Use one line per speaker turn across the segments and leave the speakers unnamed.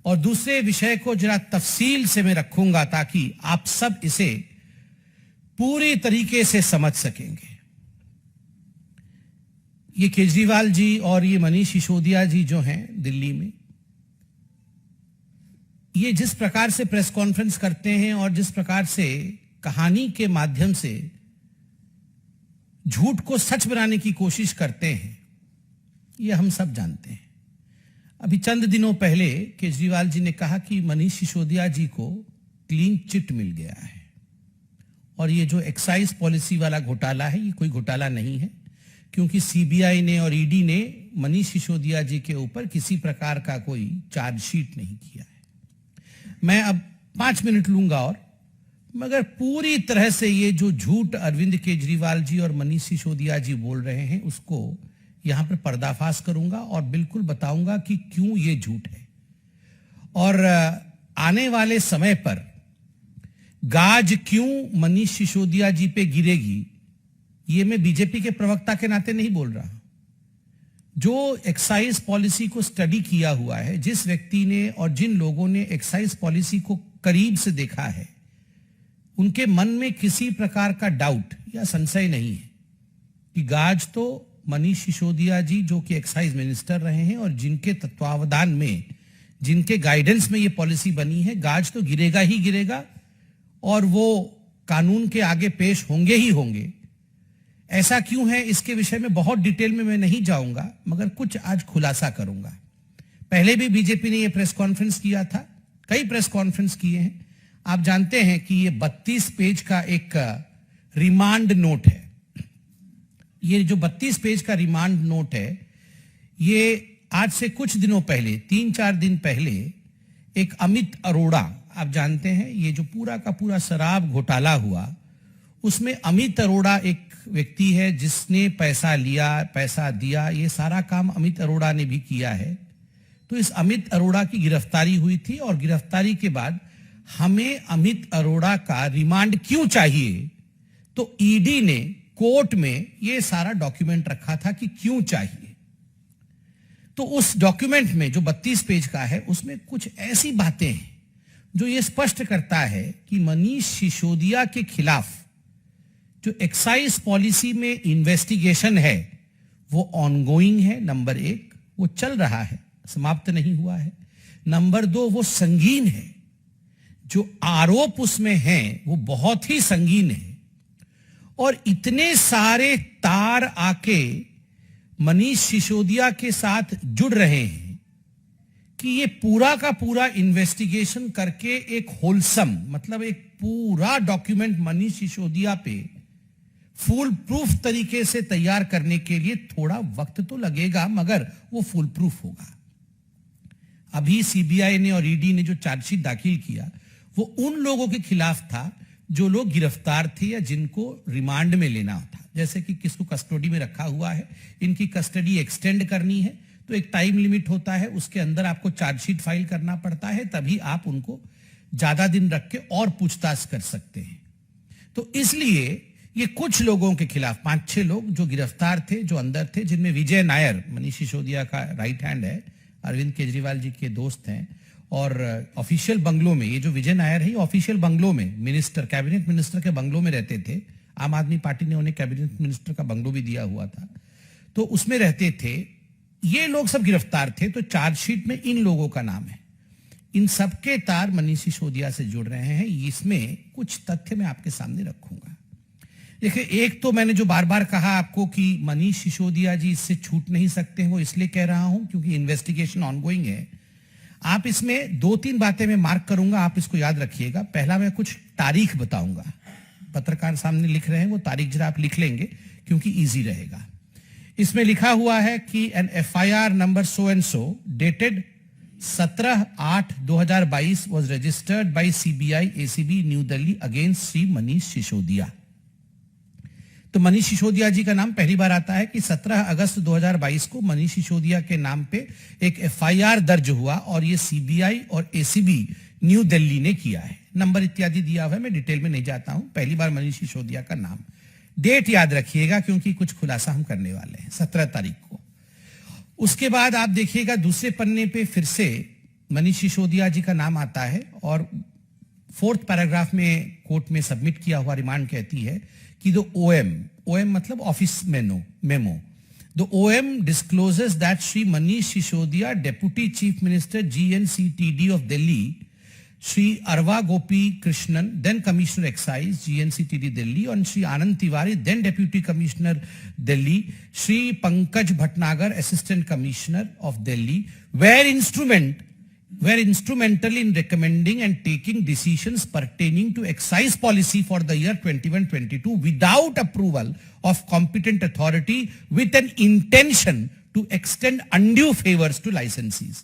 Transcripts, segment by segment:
और दूसरे विषय को जरा तफसील से मैं रखूंगा ताकि आप सब इसे पूरी तरीके से समझ सकेंगे। ये केजरीवाल जी और ये मनीष सिसोदिया जी जो हैं दिल्ली में, ये जिस प्रकार से प्रेस कॉन्फ्रेंस करते हैं और जिस प्रकार से कहानी के माध्यम से झूठ को सच बनाने की कोशिश करते हैं, ये हम सब जानते हैं। अभी चंद दिनों पहले केजरीवाल जी ने कहा कि मनीष सिसोदिया जी को क्लीन चिट मिल गया है और ये जो एक्साइज पॉलिसी वाला घोटाला है, ये कोई घोटाला नहीं है, क्योंकि सीबीआई ने और ईडी ने मनीष सिसोदिया जी के ऊपर किसी प्रकार का कोई चार्जशीट नहीं किया है। मैं अब 5 मिनट लूंगा और मगर पूरी तरह से ये जो झूठ अरविंद केजरीवाल जी और मनीष सिसोदिया जी बोल रहे हैं उसको यहां पर पर्दाफाश करूंगा और बिल्कुल बताऊंगा कि क्यों ये झूठ है। और आने वाले समय पर गाज क्यों मनीष सिसोदिया जी पे गिरेगी, ये मैं बीजेपी के प्रवक्ता के नाते नहीं बोल रहा। जो एक्साइज पॉलिसी को स्टडी किया हुआ है, जिस व्यक्ति ने और जिन लोगों ने एक्साइज पॉलिसी को करीब से देखा है, उनके मन में किसी प्रकार का डाउट या संशय नहीं है कि गाज तो मनीष सिसोदिया जी जो कि एक्साइज मिनिस्टर रहे हैं और जिनके तत्वावधान में, जिनके गाइडेंस में ये पॉलिसी बनी है, गाज तो गिरेगा ही गिरेगा और वो कानून के आगे पेश होंगे ही होंगे। ऐसा क्यों है इसके विषय में बहुत डिटेल में मैं नहीं जाऊंगा, मगर कुछ आज खुलासा करूंगा। पहले भी बीजेपी ने ये प्रेस कॉन्फ्रेंस किया था, कई प्रेस कॉन्फ्रेंस किए हैं। आप जानते हैं कि ये 32 पेज का एक रिमांड नोट है। ये जो 32 पेज का रिमांड नोट है, ये आज से कुछ दिनों पहले, 3-4 दिन पहले, एक अमित अरोड़ा, आप जानते हैं ये जो पूरा का पूरा शराब घोटाला हुआ, उसमें अमित अरोड़ा एक व्यक्ति है जिसने पैसा लिया, पैसा दिया, ये सारा काम अमित अरोड़ा ने भी किया है। तो इस अमित अरोड़ा की गिरफ्तारी हुई थी और गिरफ्तारी के बाद हमें अमित अरोड़ा का रिमांड क्यों चाहिए, तो ईडी ने कोर्ट में ये सारा डॉक्यूमेंट रखा था कि क्यों चाहिए। तो उस डॉक्यूमेंट में जो 32 पेज का है, उसमें कुछ ऐसी बातें हैं जो ये स्पष्ट करता है कि मनीष सिसोदिया के खिलाफ जो एक्साइज पॉलिसी में इन्वेस्टिगेशन है वो ऑनगोइंग है। नंबर 1, वो चल रहा है, समाप्त नहीं हुआ है। नंबर 2, वो संगीन है, जो आरोप उसमें हैं वो बहुत ही संगीन है। और इतने सारे तार आके मनीष सिसोदिया के साथ जुड़ रहे हैं कि ये पूरा का पूरा इन्वेस्टिगेशन करके एक होलसम, मतलब एक पूरा डॉक्यूमेंट मनीष सिसोदिया पे फुल प्रूफ तरीके से तैयार करने के लिए थोड़ा वक्त तो लगेगा, मगर वो फुल प्रूफ होगा। अभी सीबीआई ने और ईडी ने जो चार्जशीट दाखिल किया वो उन लोगों के खिलाफ था जो लोग गिरफ्तार थे या जिनको रिमांड में लेना था। जैसे कि किसको कस्टडी में रखा हुआ है, इनकी कस्टडी एक्सटेंड करनी है तो एक टाइम लिमिट होता है, उसके अंदर आपको चार्जशीट फाइल करना पड़ता है, तभी आप उनको ज्यादा दिन रख के और पूछताछ कर सकते हैं। तो इसलिए ये कुछ लोगों के खिलाफ 5-6 लोग जो गिरफ्तार थे, जो अंदर थे, जिनमें विजय नायर, मनीष सिसोदिया का राइट हैंड है, अरविंद केजरीवाल जी के दोस्त हैं, और ऑफिशियल बंगलों में, ये जो विजय नायर है, ऑफिशियल बंगलों में मिनिस्टर, कैबिनेट मिनिस्टर के बंगलों में रहते थे। आम आदमी पार्टी ने उन्हें कैबिनेट मिनिस्टर का बंगलो भी दिया हुआ था, तो उसमें रहते थे। ये लोग सब गिरफ्तार थे, तो चार्जशीट में इन लोगों का नाम है। इन सबके तार मनीष सिसोदिया से जुड़ रहे हैं। इसमें कुछ तथ्य मैं आपके सामने रखूंगा। देखिए, एक तो मैंने जो बार बार कहा आपको कि मनीष सिसोदिया जी इससे छूट नहीं सकते हैं, वो इसलिए कह रहा हूं क्योंकि इन्वेस्टिगेशन ऑनगोइंग है। आप इसमें 2-3 बातें मैं मार्क करूंगा, आप इसको याद रखिएगा। पहला, मैं कुछ तारीख बताऊंगा, पत्रकार सामने लिख रहे हैं, वो तारीख जरा आप लिख लेंगे क्योंकि इजी रहेगा। इसमें लिखा हुआ है कि an FIR number so and so dated 17/8/2022 was registered by CBI ACB new Delhi against Shri Manish Sisodia. तो मनीष सिसोदिया जी का नाम पहली बार आता है कि 17 अगस्त 2022 को मनीष सिसोदिया के नाम पे एक FIR दर्ज हुआ और ये CBI और ACB न्यू दिल्ली ने किया है। नंबर इत्यादि दिया हुआ है, मैं डिटेल में नहीं जाता हूं। पहली बार मनीष सिसोदिया का नाम, डेट याद रखिएगा क्योंकि कुछ खुलासा हम करने वाले हैं 17 तारीख को। उसके बाद आप देखिएगा दूसरे पन्ने पे फिर से मनीष सिसोदिया जी का नाम आता है और 4th पैराग्राफ में कोर्ट में सबमिट किया हुआ रिमांड कहती है कि द ओएम मतलब office memo the OM discloses that Shri Manish Sisodia deputy chief minister GNCTD of Delhi, Shri Arva Gopi Krishnan, then Commissioner Excise, GNCTD Delhi, and Shri Anand Tiwari, then Deputy Commissioner Delhi, Shri Pankaj Bhatnagar, Assistant Commissioner of Delhi, were instrumental in recommending and taking decisions pertaining to excise policy for the year 21-22 without approval of competent authority with an intention to extend undue favors to licensees.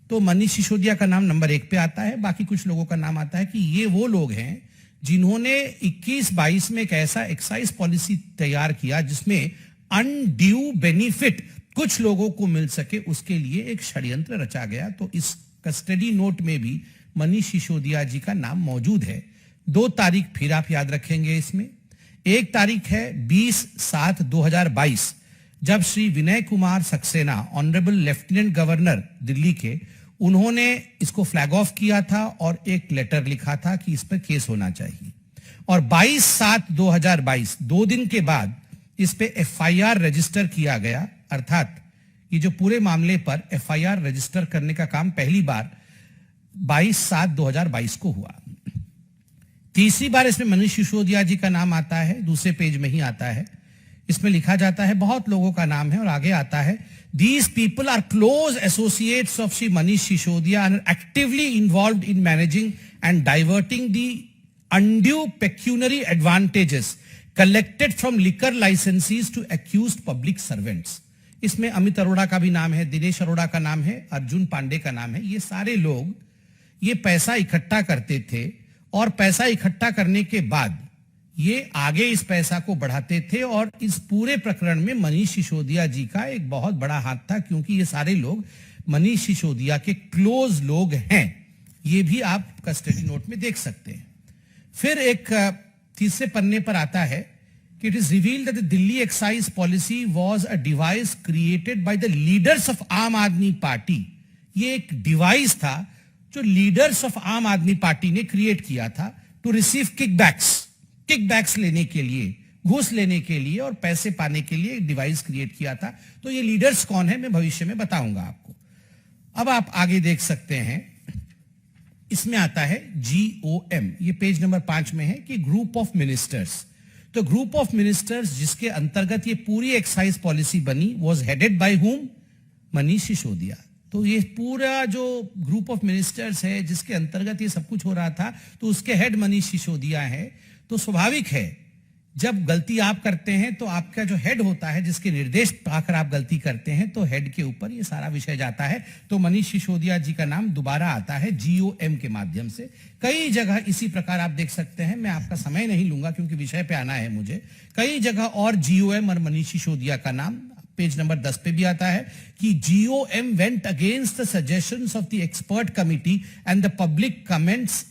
तो मनीष सिसोदिया का नाम number 1 पे आता है। बाकी कुछ लोगों का नाम आता है कि ये वो लोग हैं जिन्होंने 21-22 में एक ऐसा एक्साइज पॉलिसी तैयार किया जिसमें अनड्यू बेनिफिट कुछ लोगों को मिल सके, उसके लिए एक षड्यंत्र रचा गया। तो इस कस्टडी नोट में भी मनीष सिसोदिया जी का नाम मौजूद है। 2 तारीख फिर आप याद रखेंगे इसमें। एक तारीख है 20/7/2022, जब Shri Vinay Kumar Saxena, honourable lieutenant governor Delhi के, उन्होंने इसको फ्लैग ऑफ किया था और एक लेटर लिखा था कि इस पर केस होना चाहिए। और 22/7/2022 2 दिन के बाद इस पे FIR रजिस्टर किया गया, अर्थात ये जो पूरे मामले पर FIR रजिस्टर करने का काम पहली बार 22/7/2022 को हुआ। तीसरी बार इसमें मनीष सिसोदिया जी का नाम आता है, दूसरे पेज में ही आता है। इसमें लिखा जाता है, बहुत लोगों का नाम है और आगे आता है, these people are close associates of Shri Manish Sisodia and are actively involved in managing and diverting the undue pecuniary advantages collected from liquor licensees to accused public servants. इसमें अमित अरोड़ा का भी नाम है, दिनेश अरोड़ा का नाम है, अर्जुन पांडे का नाम है। ये सारे लोग ये पैसा इकट्ठा करते थे और पैसा इकट्ठा करने के बाद ये आगे इस पैसा को बढ़ाते थे। और इस पूरे प्रकरण में मनीष सिसोदिया जी का एक बहुत बड़ा हाथ था, क्योंकि ये सारे लोग मनीष सिसोदिया के क्लोज लोग हैं। ये भी आप कस्टडी नोट में देख सकते हैं। फिर एक तीसरे पन्ने पर आता है कि it is revealed that the Delhi excise policy was a device created by the leaders of आम आदमी पार्टी। ये एक डिवाइस था जो लीडर्स ऑफ आम आदमी पार्टी ने क्रिएट किया था टू रिसीव किकबैक्स लेने के लिए, घूस लेने के लिए और पैसे पाने के लिए एक डिवाइस क्रिएट किया था। तो ये लीडर्स कौन है मैं भविष्य में बताऊंगा आपको। अब आप आगे देख सकते हैं, इसमें आता है GOM, ये पेज नंबर 5 में है कि ग्रुप ऑफ मिनिस्टर्स। तो ग्रुप ऑफ मिनिस्टर्स जिसके अंतर्गत ये पूरी एक्साइज पॉलिसी बनी was headed by whom? Manish Sisodia. तो ये पूरा जो ग्रुप ऑफ मिनिस्टर्स है जिसके अंतर्गत ये सब कुछ हो रहा था, तो उसके हेड मनीष सिसोदिया है। तो स्वाभाविक है जब गलती आप करते हैं तो आपका जो हेड होता है, जिसके निर्देश पाकर आप गलती करते हैं, तो हेड के ऊपर ये सारा विषय जाता है। तो मनीष सिसोदिया जी का नाम दोबारा आता है GOM के माध्यम से। कई जगह इसी प्रकार आप देख सकते हैं, मैं आपका समय नहीं लूंगा क्योंकि विषय पे आना है मुझे। कई जगह और GOM और मनीष सिसोदिया का नाम पेज नंबर 10 पे भी आता है कि GOM went against the suggestions of the expert committee and the public comments.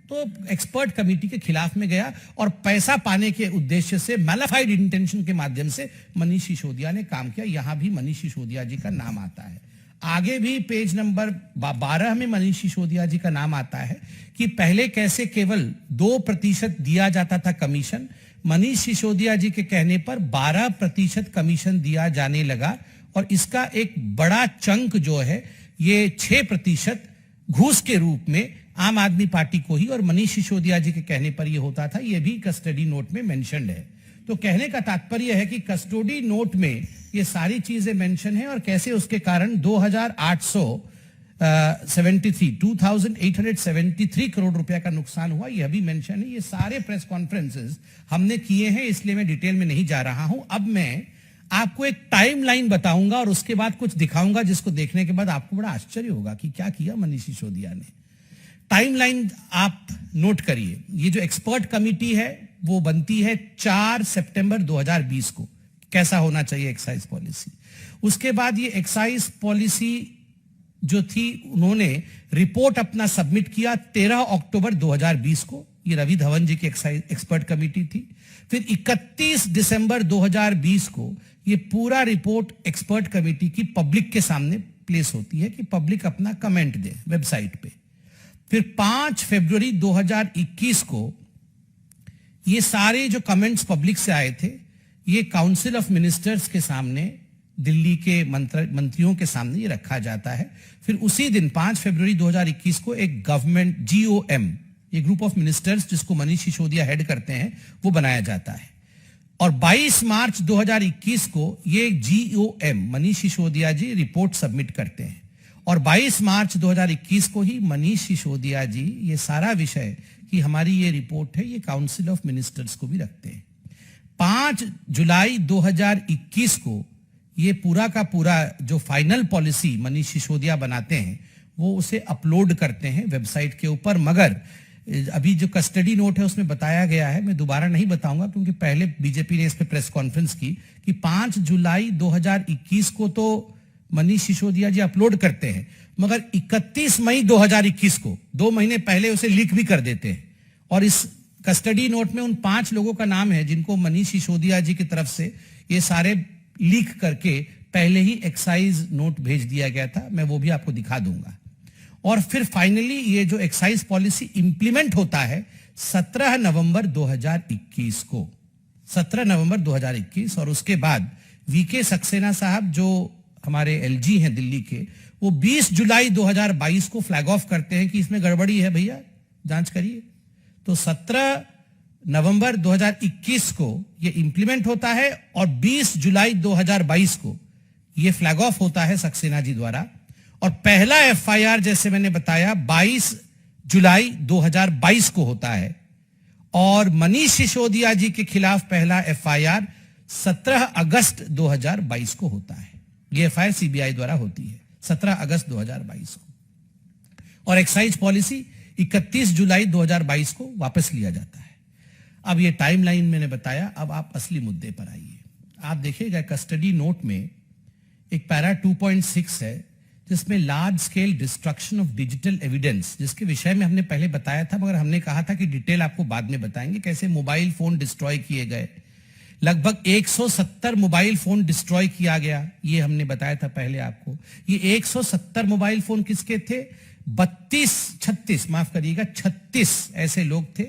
तो एक्सपर्ट कमेटी के खिलाफ में गया और पैसा पाने के उद्देश्य से मैलिफाइड इंटेंशन के माध्यम से मनीष सिसोदिया ने काम किया। यहां भी मनीष सिसोदिया जी का नाम आता है। आगे भी पेज नंबर 12 में मनीष सिसोदिया जी का नाम आता है कि पहले कैसे केवल 2% दिया जाता था कमीशन, मनीष सिसोदिया जी के कहने पर 12% कमीशन दिया जाने लगा और इसका एक बड़ा चंक जो है ये 6% घूस के रूप में आम आदमी पार्टी को ही, और मनीष सिसोदिया जी के कहने पर यह होता था। यह भी कस्टडी नोट में मेंशन्ड है। तो कहने का तात्पर्य है कि कस्टडी नोट में ये सारी चीजें मेंशन है और कैसे उसके कारण 2873 करोड़ रुपया का नुकसान हुआ, यह भी मेंशन है। ये सारे प्रेस कॉन्फ्रेंसेस हमने किए हैं, इसलिए मैं डिटेल में नहीं जा रहा हूं। अब मैं आपको एक टाइमलाइन बताऊंगा और उसके बाद कुछ दिखाऊंगा जिसको देखने के बाद आपको बड़ा आश्चर्य होगा कि क्या किया मनीष सिसोदिया ने। टाइमलाइन आप नोट करिए। ये जो एक्सपर्ट कमिटी है वो बनती है 4 सितंबर 2020 को, कैसा होना चाहिए एक्साइज पॉलिसी। उसके बाद ये एक्साइज पॉलिसी जो थी उन्होंने रिपोर्ट अपना सबमिट किया 13 अक्टूबर 2020 को। ये रवि धवन जी की एक्सपर्ट कमिटी थी। फिर 31 दिसंबर 2020 को ये पूरा रिपोर्ट एक्सपर्ट कमिटी की पब्लिक के सामने प्लेस होती है कि पब्लिक अपना कमेंट दे वेबसाइट पे। फिर 5 फरवरी 2021 को ये सारे जो कमेंट्स पब्लिक से आए थे ये काउंसिल ऑफ मिनिस्टर्स के सामने, दिल्ली के मंत्रियों के सामने ये रखा जाता है। फिर उसी दिन 5 फरवरी 2021 को एक गवर्नमेंट GOM, ये ग्रुप ऑफ मिनिस्टर्स जिसको मनीष सिसोदिया हेड करते हैं, वो बनाया जाता है। और 22 मार्च 2021 को ये GOM मनीष सिसोदिया जी रिपोर्ट सबमिट करते हैं। और 22 मार्च 2021 को ही मनीष सिसोदिया जी ये सारा विषय कि हमारी ये रिपोर्ट है, ये काउंसिल ऑफ मिनिस्टर्स को भी रखते हैं। 5 जुलाई 2021 को ये पूरा का पूरा जो फाइनल पॉलिसी मनीष सिसोदिया बनाते हैं वो उसे अपलोड करते हैं वेबसाइट के ऊपर। मगर अभी जो कस्टडी नोट है उसमें बताया गया है, मैं दोबारा नहीं बताऊंगा क्योंकि पहले बीजेपी ने इस पे प्रेस कॉन्फ्रेंस की कि 5 जुलाई 2021 को तो मनीष सिसोदिया जी अपलोड करते हैं, मगर 31 मई 2021 को 2 महीने पहले उसे लीक भी कर देते हैं। और इस कस्टडी नोट में उन 5 लोगों का नाम है जिनको मनीष सिसोदिया जी की तरफ से ये सारे लीक करके पहले ही एक्साइज नोट भेज दिया गया था। मैं वो भी आपको दिखा दूंगा। और फिर फाइनली ये जो एक्साइज पॉलिसी इंप्लीमेंट होता है 17 नवंबर 2021 को, 17 नवंबर 2021। और उसके बाद वीके सक्सेना साहब जो हमारे LG हैं दिल्ली के, वो 20 जुलाई 2022 को फ्लैग ऑफ करते हैं कि इसमें गड़बड़ी है भैया, जांच करिए। तो 17 नवंबर 2021 को ये इंप्लीमेंट होता है और 20 जुलाई 2022 को ये फ्लैग ऑफ होता है सक्सेना जी द्वारा। और पहला FIR जैसे मैंने बताया 22 जुलाई 2022 को होता है। और मनीष सिसोदिया जी के खिलाफ पहला FIR 17 अगस्त 2022 को होता है। ये FIR CBI द्वारा होती है 17 अगस्त 2022 को। और एक्साइज पॉलिसी 31 जुलाई 2022 को वापस लिया जाता है। अब ये टाइमलाइन मैंने बताया, अब आप असली मुद्दे पर आइए। आप देखिएगा कस्टडी नोट में एक पैरा 2.6 है जिसमें large scale destruction of digital evidence, जिसके विषय में हमने पहले बताया था, मगर हमने कहा था कि डिटेल आपको बाद में बताएंगे, कैसे मोबाइल फोन डिस्ट्रॉय किए गए। लगभग 170 मोबाइल फोन डिस्ट्रॉय किया गया, ये हमने बताया था पहले आपको। ये 170 मोबाइल फोन किसके थे? 36 ऐसे लोग थे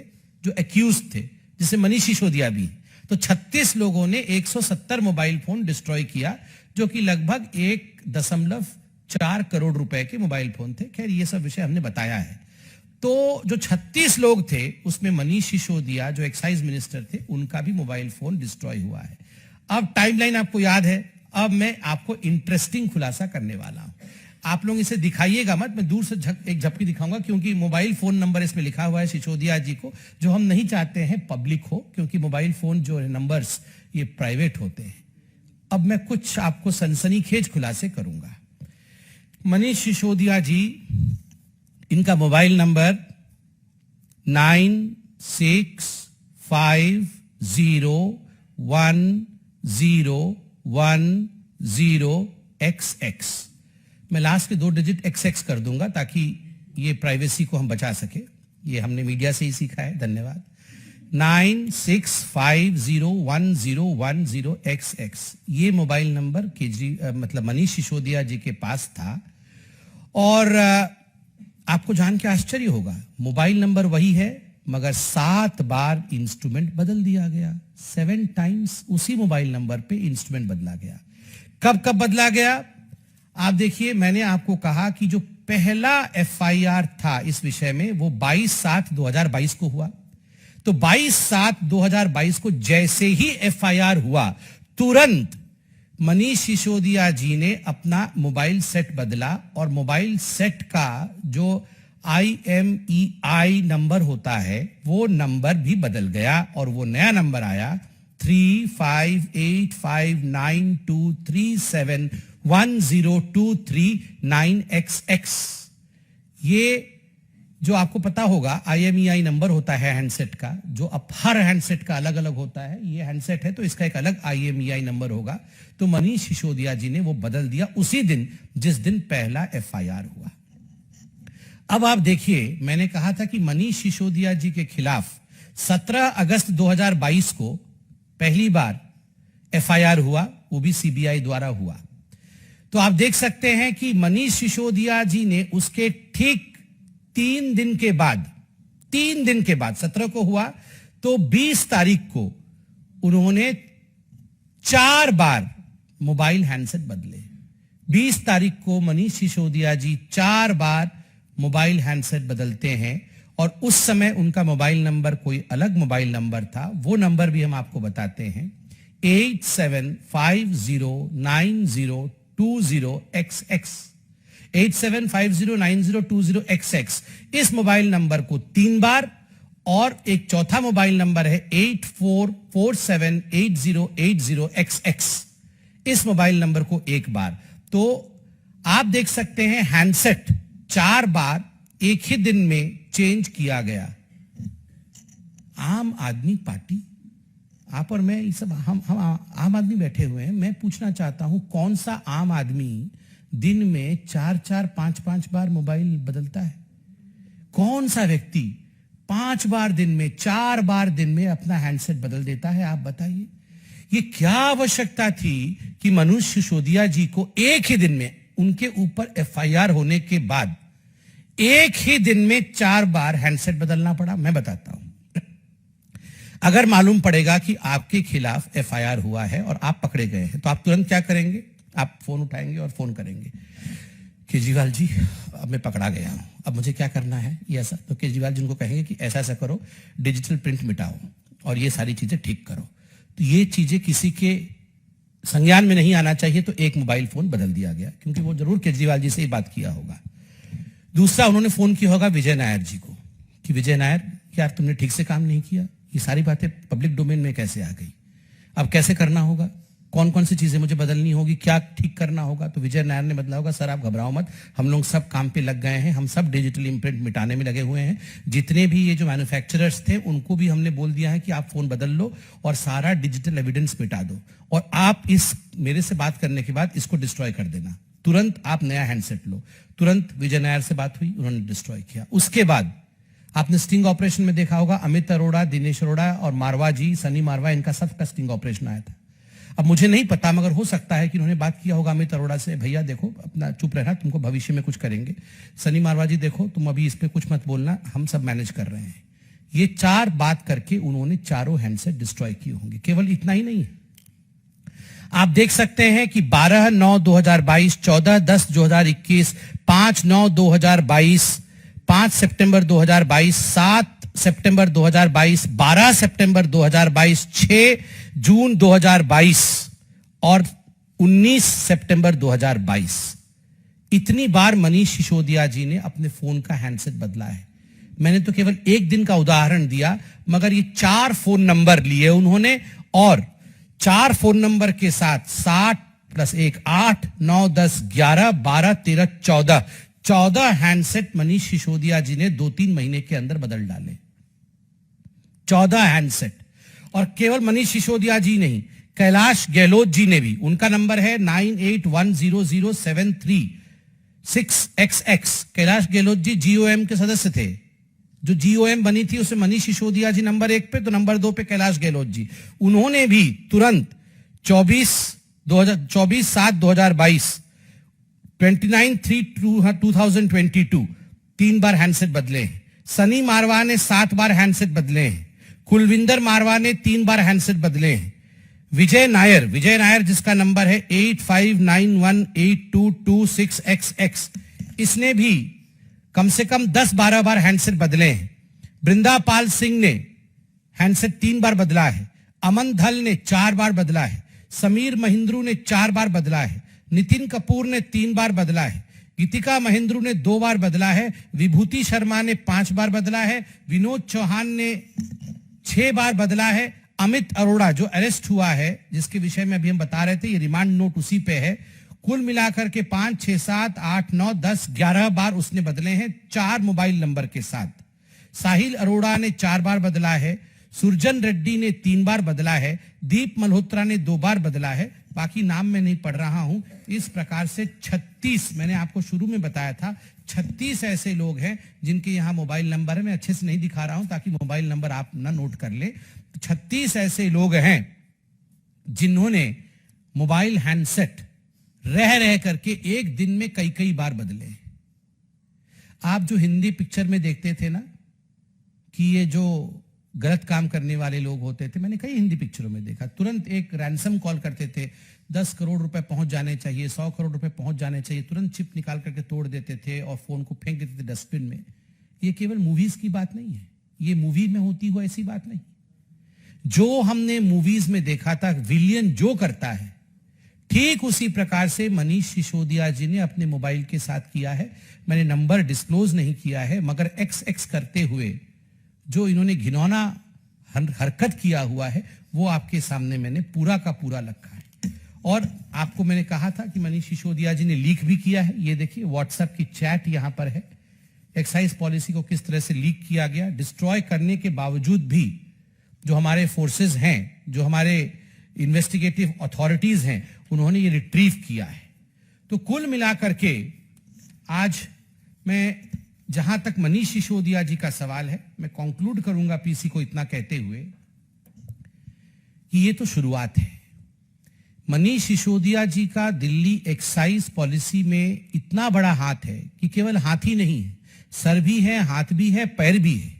जो एक्यूज थे, जिसे मनीष सिसोदिया भी। तो 36 लोगों ने 170 मोबाइल फोन डिस्ट्रॉय किया, जो कि लगभग 1.4 करोड़ रुपए के मोबाइल फोन थे। खैर ये सब विषय हमने बताया है। तो जो 36 लोग थे उसमें मनीष सिसोदिया जो एक्साइज मिनिस्टर थे उनका भी मोबाइल फोन डिस्ट्रॉय हुआ है। अब टाइमलाइन आपको याद है। अब मैं आपको इंटरेस्टिंग खुलासा करने वाला हूं। आप लोग इसे दिखाइएगा मत, मैं दूर से एक झपकी दिखाऊंगा क्योंकि मोबाइल फोन नंबर इसमें लिखा हुआ है सिसोदिया जी को, जो हम नहीं चाहते हैं पब्लिक हो, क्योंकि मोबाइल फोन जो नंबर्स ये प्राइवेट होते हैं। अब मैं कुछ आपको सनसनीखेज खुलासे करूंगा। मनीष सिसोदिया जी, इनका मोबाइल नंबर 96501010XX। मैं लास्ट के 2 डिजिट XX कर दूंगा ताकि ये प्राइवेसी को हम बचा सके। ये हमने मीडिया से ही सीखा है, धन्यवाद। 96501010XX ये मोबाइल नंबर मतलब मनीष सिसोदिया जी के पास था। और आपको जान के आश्चर्य होगा, मोबाइल नंबर वही है मगर 7 बार इंस्ट्रूमेंट बदल दिया गया। 7 टाइम्स उसी मोबाइल नंबर पे इंस्ट्रूमेंट बदला गया। कब कब बदला गया आप देखिए। मैंने आपको कहा कि जो पहला FIR था इस विषय में वो 22/7/2022 को हुआ। तो 22/7/2022 को जैसे ही FIR हुआ, तुरंत मनीष सिसोदिया जी ने अपना मोबाइल सेट बदला और मोबाइल सेट का जो IMEI नंबर होता है वो नंबर भी बदल गया और वो नया नंबर आया 358592371023 ये जो आपको पता होगा IMEI नंबर होता है हैंडसेट का, जो अब हर हैंडसेट का अलग अलग होता है। ये हैंडसेट है तो इसका एक अलग IMEI नंबर होगा। तो मनीष सिसोदिया जी ने वो बदल दिया उसी दिन जिस दिन पहला FIR हुआ। अब आप देखिए, मैंने कहा था कि मनीष सिसोदिया जी के खिलाफ 17 अगस्त 2022 को पहली बार FIR हुआ, वो भी CBI द्वारा हुआ। तो आप देख सकते हैं कि मनीष सिसोदिया जी ने उसके ठीक 3 दिन के बाद 17 को हुआ, तो 20 तारीख को उन्होंने 4 बार मोबाइल हैंडसेट बदले। 20 तारीख को मनीष सिसोदिया जी 4 बार मोबाइल हैंडसेट बदलते हैं, और उस समय उनका मोबाइल नंबर कोई अलग मोबाइल नंबर था। वो नंबर भी हम आपको बताते हैं, 87509020XX। 87509020XX। इस मोबाइल नंबर को 3 बार, और एक चौथा मोबाइल नंबर है 84478080XX। इस मोबाइल नंबर को 1 बार। तो आप देख सकते हैं हैंडसेट 4 बार एक ही दिन में चेंज किया गया। आम आदमी पार्टी, आप और मैं, ये सब हम आम आदमी बैठे हुए हैं। मैं पूछना चाहता हूं, कौन सा आम आदमी दिन में 4-4, 5-5 बार मोबाइल बदलता है? कौन सा व्यक्ति 5 बार दिन में, 4 बार दिन में अपना हैंडसेट बदल देता है? आप बताइए, ये क्या आवश्यकता थी कि मनीष सिसोदिया जी को एक ही दिन में, उनके ऊपर एफआईआर होने के बाद एक ही दिन में 4 बार हैंडसेट बदलना पड़ा? मैं बताता हूं। अगर मालूम पड़ेगा कि आपके खिलाफ एफआईआर हुआ है और आप पकड़े गए हैं, तो आप तुरंत क्या करेंगे? आप फोन उठाएंगे और फोन करेंगे, केजरीवाल जी अब मैं पकड़ा गया हूं, अब मुझे क्या करना है, ये ऐसा। तो केजरीवाल जी उनको कहेंगे कि ऐसा ऐसा करो, डिजिटल प्रिंट मिटाओ और ये सारी चीजें ठीक करो। तो ये चीजें किसी के संज्ञान में नहीं आना चाहिए, तो एक मोबाइल फोन बदल दिया गया, क्योंकि वो जरूर केजरीवाल जी से ही बात किया होगा। दूसरा, उन्होंने फोन किया होगा विजय नायर जी को कि विजय नायर, यार तुमने ठीक से काम नहीं किया, ये सारी बातें पब्लिक डोमेन में कैसे आ गई, अब कैसे करना होगा, कौन कौन सी चीजें मुझे बदलनी होगी, क्या ठीक करना होगा। तो विजय नायर ने बदला होगा, सर आप घबराओ मत, हम लोग सब काम पे लग गए हैं, हम सब डिजिटल इम्प्रिंट मिटाने में लगे हुए हैं। जितने भी ये जो मैन्युफैक्चरर्स थे उनको भी हमने बोल दिया है कि आप फोन बदल लो और सारा डिजिटल एविडेंस मिटा दो, और आप इस मेरे से बात करने के बाद इसको डिस्ट्रॉय कर देना, तुरंत आप नया हैंडसेट लो। तुरंत विजय नायर से बात हुई, उन्होंने डिस्ट्रॉय किया। उसके बाद आपने स्टिंग ऑपरेशन में देखा होगा, अमित अरोड़ा, दिनेश अरोड़ा और मारवा जी, सनी मारवा, इनका सबका स्टिंग ऑपरेशन आया था। अब मुझे नहीं पता, मगर हो सकता है कि उन्होंने बात किया होगा अमित अरोड़ा से, भैया देखो अपना चुप रहना, तुमको भविष्य में कुछ करेंगे। सनी मारवा जी देखो तुम अभी इस पे कुछ मत बोलना, हम सब मैनेज कर रहे हैं। ये 4 बात करके उन्होंने चारों हैंडसेट डिस्ट्रॉय किए होंगे। केवल इतना ही नहीं है, आप देख सकते हैं कि 12/9/2022, 14/10/2021, 5/9/2022, 5 सितंबर 2022, 7 सितंबर 2022, 12 सितंबर 2022, 6 जून 2022 और 19 सितंबर 2022। इतनी बार मनीष सिसोदिया जी ने अपने फोन का हैंडसेट बदला है। मैंने तो केवल एक दिन का उदाहरण दिया, मगर ये 4 फोन नंबर लिए उन्होंने, और 4 फोन नंबर के साथ 7 + 1 8, 9, 10, 11, 12, 13, 14 हैंडसेट मनीष सिसोदिया जी ने 2-3 महीने के अंदर बदल डाले। 14 हैंडसेट। और केवल मनीष सिसोदिया जी नहीं, कैलाश गहलोत जी ने भी, उनका नंबर है 98100736XX। कैलाश गहलोत जी जीओएम के सदस्य थे, जो जीओएम बनी थी उसे मनीष सिसोदिया जी नंबर 1 पे, तो नंबर 2 पे कैलाश गहलोत जी। उन्होंने भी तुरंत 24/7/2022, 29/3/2022 3 बार हैंडसेट बदले हैं। सनी मारवा ने 7 बार हैंडसेट बदले हैं। कुलविंदर मारवा ने 3 बार हैंडसेट बदले हैं। विजय नायर जिसका नंबर है 85918226XX, इसने भी कम से कम 10-12 बार हैंडसेट बदले हैं। बृंदापाल सिंह ने हैंडसेट 3 बार बदला है। अमन धल ने 4 बार बदला है। समीर महिंद्रू ने 4 बार बदला है। नितिन कपूर ने 3 बार बदला है। गीतिका महिंद्रू ने 2 बार बदला है। विभूति शर्मा ने 5 बार बदला है। विनोद चौहान ने 6 बार बदला है। अमित अरोड़ा जो अरेस्ट हुआ है, जिसके विषय में अभी हम बता रहे थे, ये रिमांड नोट उसी पे है, कुल मिलाकर के 5, 6, 7, 8, 9, 10, 11 बार उसने बदले हैं 4 मोबाइल नंबर के साथ। साहिल अरोड़ा ने 4 बार बदला है। सुरजन रेड्डी ने 3 बार बदला है। दीप मल्होत्रा ने 2 बार बदला है। बाकी नाम मैं नहीं पढ़ रहा हूं। इस प्रकार से 36, मैंने आपको शुरू में बताया था, 36 ऐसे लोग हैं जिनके यहां मोबाइल नंबर है। मैं अच्छे से नहीं दिखा रहा हूं ताकि मोबाइल नंबर आप ना नोट कर ले। 36 ऐसे लोग हैं जिन्होंने मोबाइल हैंडसेट रह रह करके एक दिन में कई कई बार बदले। आप जो हिंदी पिक्चर में देखते थे ना कि ये जो गलत काम करने वाले लोग होते थे, मैंने कई हिंदी पिक्चरों में देखा, तुरंत एक रैंसम कॉल करते थे, 10 करोड़ रुपए पहुंच जाने चाहिए, 100 करोड़ रुपए पहुंच जाने चाहिए, तुरंत चिप निकाल करके तोड़ देते थे और फोन को फेंक देते थे डस्टबिन में। ये केवल मूवीज की बात नहीं है, ये मूवी में होती हो ऐसी बात नहीं। जो हमने मूवीज में देखा था विलियन जो करता है, ठीक उसी प्रकार से मनीष सिसोदिया जी ने अपने मोबाइल के साथ किया है। मैंने नंबर डिस्क्लोज नहीं किया है, मगर एक्स करते हुए जो इन्होंने घिनौना हरकत किया हुआ है वो आपके सामने मैंने पूरा का पूरा रखा है। और आपको मैंने कहा था कि मनीष सिसोदिया जी ने लीक भी किया है। ये देखिए व्हाट्सएप की चैट यहां पर है, एक्साइज पॉलिसी को किस तरह से लीक किया गया, डिस्ट्रॉय करने के बावजूद भी जो हमारे फोर्सेस हैं, जो हमारे इन्वेस्टिगेटिव अथॉरिटीज हैं, उन्होंने ये रिट्रीव किया है। तो कुल मिलाकर के आज मैं, जहां तक मनीष सिसोदिया जी का सवाल है, मैं कंक्लूड करूंगा पीसी को इतना कहते हुए कि ये तो शुरुआत है। मनीष सिसोदिया जी का दिल्ली एक्साइज पॉलिसी में इतना बड़ा हाथ है कि केवल हाथ ही नहीं है, सर भी है, हाथ भी है, पैर भी है,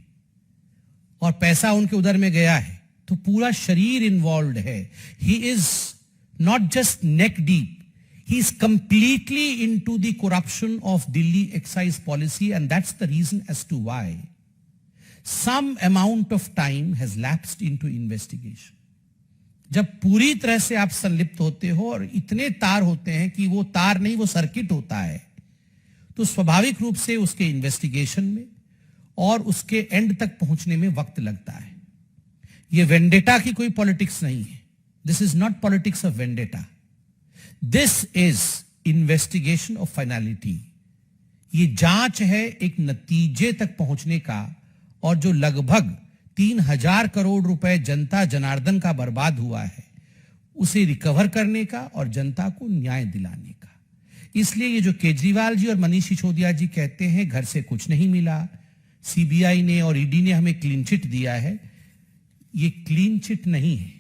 और पैसा उनके उधर में गया है तो पूरा शरीर इन्वॉल्व है। He is not just neck deep, he is completely into the corruption of Delhi excise policy, and that's the reason as to why some amount of time has lapsed into investigation. जब पूरी तरह से आप संलिप्त होते हो और इतने तार होते हैं कि वो तार नहीं वो सर्किट होता है, तो स्वाभाविक रूप से उसके इन्वेस्टिगेशन में और उसके एंड तक पहुंचने में वक्त लगता है। ये वेंडेटा की कोई पॉलिटिक्स नहीं है, this is not politics of vendetta, this is investigation of finality. ये जांच है एक नतीजे तक पहुंचने का, और जो लगभग 3000 करोड़ रुपए जनता जनार्दन का बर्बाद हुआ है उसे रिकवर करने का और जनता को न्याय दिलाने का। इसलिए ये जो केजरीवाल जी और मनीष सिसोदिया जी कहते हैं घर से कुछ नहीं मिला, सीबीआई ने और ईडी ने हमें क्लीन चिट दिया है, ये क्लीन चिट नहीं है।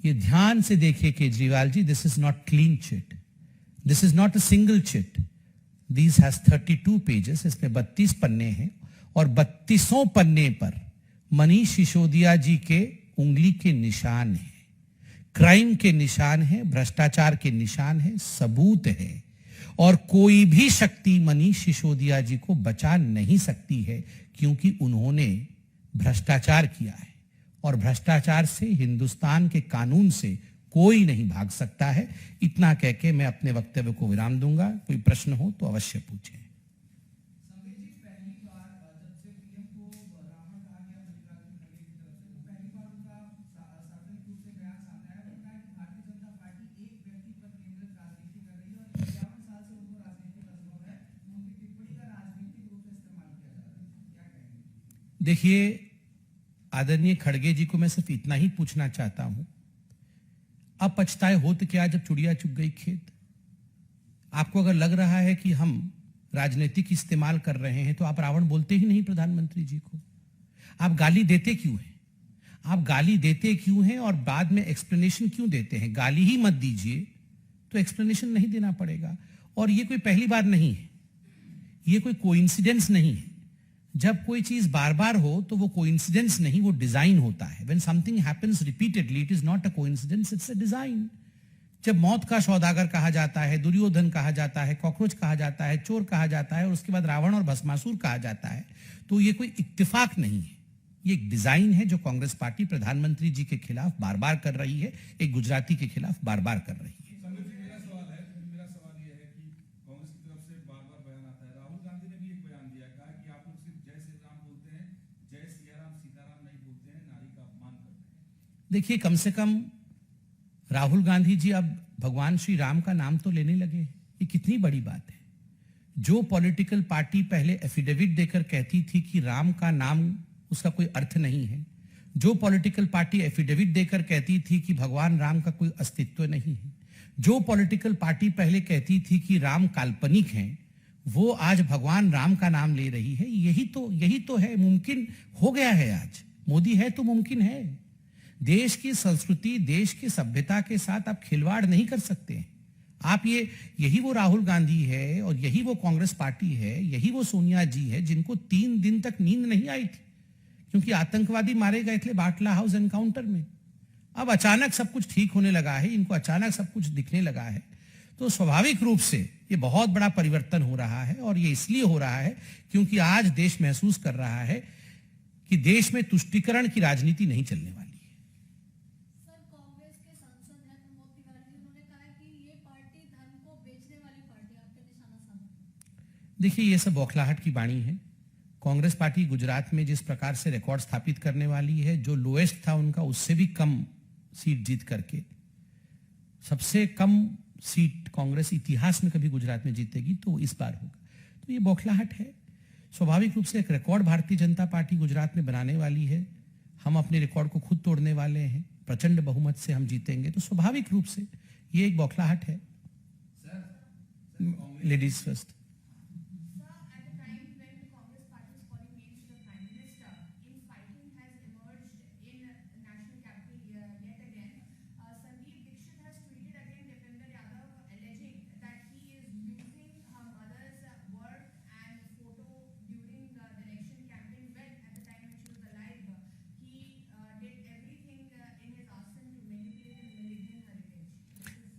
ये ध्यान से देखिए Kejriwal ji, this is not clean chit, this is not a single chit, this has 32 pages, इसमें 32 पन्ने हैं और 32 पन्ने पर मनीष सिसोदिया जी के उंगली के निशान हैं, क्राइम के निशान हैं, भ्रष्टाचार के निशान हैं, सबूत है, और कोई भी शक्ति मनीष सिसोदिया जी को बचा नहीं सकती है, क्योंकि उन्होंने भ्रष्टाचार किया है और भ्रष्टाचार से, हिंदुस्तान के कानून से कोई नहीं भाग सकता है। इतना कह के मैं अपने वक्तव्य को विराम दूंगा। कोई प्रश्न हो तो अवश्य पूछें। देखिए आदरणीय खड़गे जी को मैं सिर्फ इतना ही पूछना चाहता हूं, अब पछताए हो तो क्या जब चिड़िया चुग गई खेत। आपको अगर लग रहा है कि हम राजनीतिक इस्तेमाल कर रहे हैं तो आप रावण बोलते ही नहीं प्रधानमंत्री जी को। आप गाली देते क्यों हैं? आप गाली देते क्यों हैं और बाद में एक्सप्लेनेशन क्यों देते हैं? गाली ही मत दीजिए तो एक्सप्लेनेशन नहीं देना पड़ेगा। और ये कोई पहली बार नहीं है, ये कोई कोइंसिडेंस नहीं है। जब कोई चीज बार बार हो तो वो कोइंसिडेंस नहीं, वो डिजाइन होता है। When something happens repeatedly, it is not a coincidence, it's a design. जब मौत का सौदागर कहा जाता है, दुर्योधन कहा जाता है, कॉकरोच कहा जाता है, चोर कहा जाता है और उसके बाद रावण और भस्मासुर कहा जाता है, तो ये कोई इत्तेफाक नहीं है, ये एक डिजाइन है जो कांग्रेस पार्टी प्रधानमंत्री जी के खिलाफ बार बार कर रही है, एक गुजराती के खिलाफ बार बार कर रही है। देखिए कम से कम राहुल गांधी जी अब भगवान श्री राम का नाम तो लेने लगे, ये कितनी बड़ी बात है। जो पॉलिटिकल पार्टी पहले एफिडेविट देकर कहती थी कि राम का नाम उसका कोई अर्थ नहीं है, जो पॉलिटिकल पार्टी एफिडेविट देकर कहती थी कि भगवान राम का कोई अस्तित्व नहीं है, जो पॉलिटिकल पार्टी पहले कहती थी कि राम काल्पनिक हैं, वो आज भगवान राम का नाम ले रही है। यही तो है, मुमकिन हो गया है। आज मोदी है तो मुमकिन है। देश की संस्कृति, देश की सभ्यता के साथ आप खिलवाड़ नहीं कर सकते। आप यही वो राहुल गांधी है और यही वो कांग्रेस पार्टी है, यही वो सोनिया जी है जिनको 3 दिन तक नींद नहीं आई थी क्योंकि आतंकवादी मारे गए थे बाटला हाउस एनकाउंटर में। अब अचानक सब कुछ ठीक होने लगा है, इनको अचानक सब कुछ दिखने लगा है, तो स्वाभाविक रूप से ये बहुत बड़ा परिवर्तन हो रहा है। और ये इसलिए हो रहा है क्योंकि आज देश महसूस कर रहा है कि देश में तुष्टीकरण की राजनीति नहीं चलने वाली है।
सर, कांग्रेस के सांसद हैं प्रमोद तिवारी जी, उन्होंने कहा है कि ये पार्टी धर्म को बेचने वाली पार्टी है, आप पे निशाना साधा।
देखिए, ये सब बौखलाहट की वाणी है। कांग्रेस पार्टी गुजरात में जिस प्रकार से रिकॉर्ड स्थापित करने वाली है, जो लोएस्ट था उनका उससे भी कम सीट जीत करके सबसे कम सीट कांग्रेस इतिहास में कभी गुजरात में जीतेगी, तो इस बार होगा। तो ये बौखलाहट है। स्वाभाविक रूप से एक रिकॉर्ड भारतीय जनता पार्टी गुजरात में बनाने वाली है। हम अपने रिकॉर्ड को खुद तोड़ने वाले हैं, प्रचंड बहुमत से हम जीतेंगे, तो स्वाभाविक रूप से ये एक बौखलाहट है। Ladies first.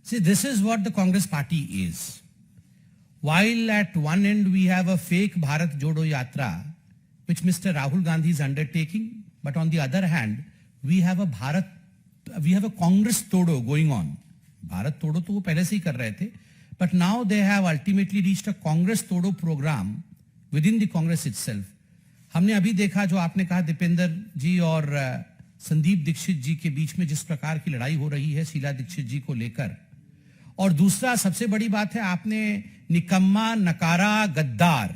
See, this is what the Congress party is. While at one end we have a fake Bharat Jodo Yatra, which Mr. Rahul Gandhi is undertaking, but on the other hand, we have a Congress Todo going on. Bharat Todo तो वो पहले से ही कर रहे थे, but now they have ultimately reached a Congress Todo program within the Congress itself. हमने अभी देखा, जो आपने कहा, दीपेंद्र जी और संदीप दीक्षित जी के बीच में जिस प्रकार की लड़ाई हो रही है शीला दीक्षित जी को लेकर। और दूसरा सबसे बड़ी बात है, आपने निकम्मा, नकारा, गद्दार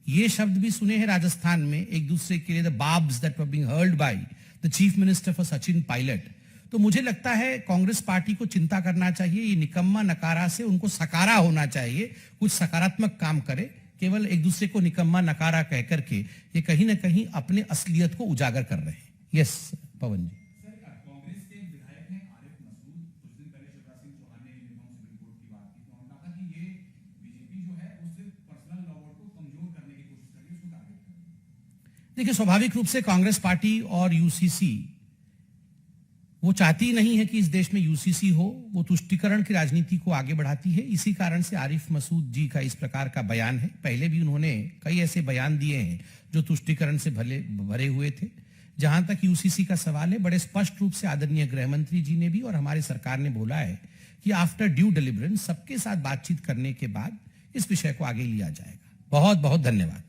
ये शब्द भी सुने हैं राजस्थान में एक दूसरे के लिए, the barbs that were being hurled by the chief minister for Sachin Pilot. तो मुझे लगता है कांग्रेस पार्टी को चिंता करना चाहिए, ये निकम्मा नकारा से उनको सकारा होना चाहिए, कुछ सकारात्मक काम करे। केवल एक दूसरे को निकम्मा नकारा कह करके ये कहीं ना कहीं अपने असलियत को उजागर कर रहे हैं। यस पवन जी। देखिए, स्वाभाविक रूप से कांग्रेस पार्टी और यूसीसी वो चाहती नहीं है कि इस देश में यूसीसी हो, वो तुष्टीकरण की राजनीति को आगे बढ़ाती है। इसी कारण से आरिफ मसूद जी का इस प्रकार का बयान है। पहले भी उन्होंने कई ऐसे बयान दिए हैं जो तुष्टीकरण से भरे हुए थे। जहां तक यूसीसी का सवाल है, बड़े स्पष्ट रूप से आदरणीय गृह मंत्री जी ने भी और हमारी सरकार ने बोला है कि आफ्टर ड्यू डिलिवरेंस सबके साथ बातचीत करने के बाद इस विषय को आगे लिया जाएगा। बहुत बहुत धन्यवाद।